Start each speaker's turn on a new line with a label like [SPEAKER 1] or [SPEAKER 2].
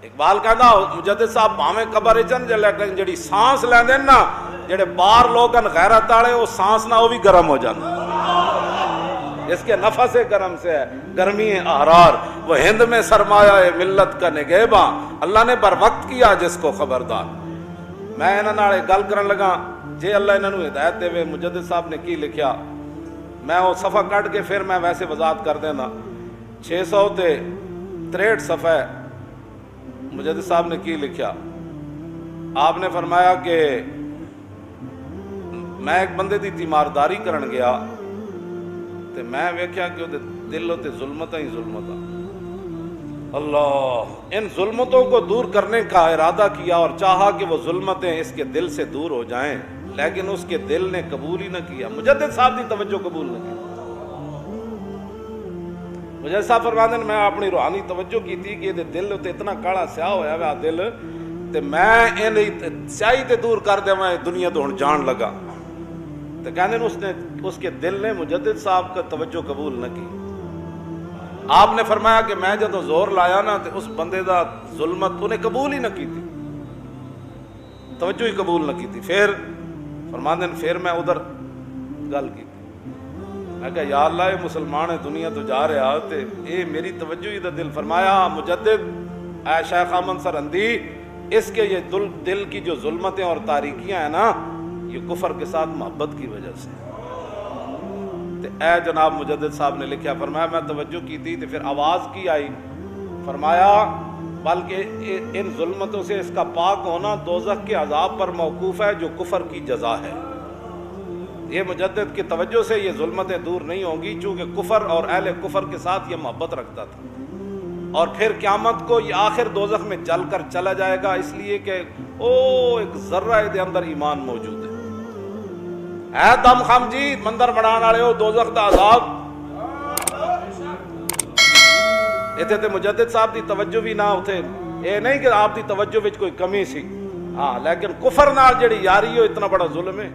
[SPEAKER 1] اقبال کہندا مجدد صاحب بھاویں قبر چن لیکن جڑی سانس لیندے نا جڑے باہر لوگن غیرت والے وہ سانس نہ وہ بھی گرم ہو جاندے، اس کے نفس گرم سے ہے گرمی احرار، وہ ہند میں سرمایہ ملت کا نگہباں، اللہ نے بر وقت کیا جس کو خبردار۔ میں انہاں نال گل کرن لگا جے اللہ انہاں نوں ہدایت دے، مجدد صاحب نے کی لکھیا، میں وہ صفحہ کٹ کے پھر میں ویسے وضاحت کر دینا، 663 صفحہ مجدد صاحب نے کی لکھیا۔ آپ نے فرمایا کہ میں ایک بندے دی تیمارداری کرن گیا تے میں ویکھیا کہ وہ دل تے ظلمتاں ہی ظلمتاں، اللہ ان ظلمتوں کو دور کرنے کا ارادہ کیا اور چاہا کہ وہ ظلمتیں اس کے دل سے دور ہو جائیں، لیکن اس کے دل نے قبول ہی نہ کیا، مجدد صاحب دی توجہ قبول نہ کی۔ مجدد صاحب فرماندے میں اپنی روحانی توجہ کی تھی کہ دل تے اتنا کالا سیاہ ہویا ہوا دل تے میں ان سیاہی تے دور کر دے میں دنیا تو ہن جان لگا، تے کہندے اس کے دل نے مجدد صاحب کا توجہ قبول نہ کی۔ آپ نے فرمایا کہ میں جدوں زور لایا نا تے اس بندے دا ظلمت انہیں قبول ہی نہ کی تھی، توجہ ہی قبول نہ کی تھی۔ پھر فرماندے پھر میں ادھر گل کی، میں کہا یا اللہ یہ مسلمان ہے دنیا تو جا رہا تے اے میری توجہ ہی دا دل۔ فرمایا مجدد اے شیخ احمد سرہندی، اس کے یہ دل کی جو ظلمتیں اور تاریکیاں ہیں نا یہ کفر کے ساتھ محبت کی وجہ سے۔ اے جناب مجدد صاحب نے لکھا، فرمایا میں توجہ کی تھی تو پھر آواز کی آئی، فرمایا بلکہ ان ظلمتوں سے اس کا پاک ہونا دوزخ کے عذاب پر موقوف ہے جو کفر کی جزا ہے۔ یہ مجدد کی توجہ سے یہ ظلمتیں دور نہیں ہوں گی چونکہ کفر اور اہل کفر کے ساتھ یہ محبت رکھتا تھا، اور پھر قیامت کو یہ آخر دوزخ میں جل کر چلا جائے گا، اس لیے کہ ایک ذرہ دے اندر ایمان موجود ہے۔ اے دم خم جی مندر بنان والے ہو دوزخ دا عذاب، اتنے تے مجدد صاحب دی توجہ بھی نہ اتھے، اے نہیں کہ آپ دی توجہ وچ کوئی کمی سی، ہاں لیکن کفر نال جڑی یاری ہو اتنا بڑا ظلم ہے۔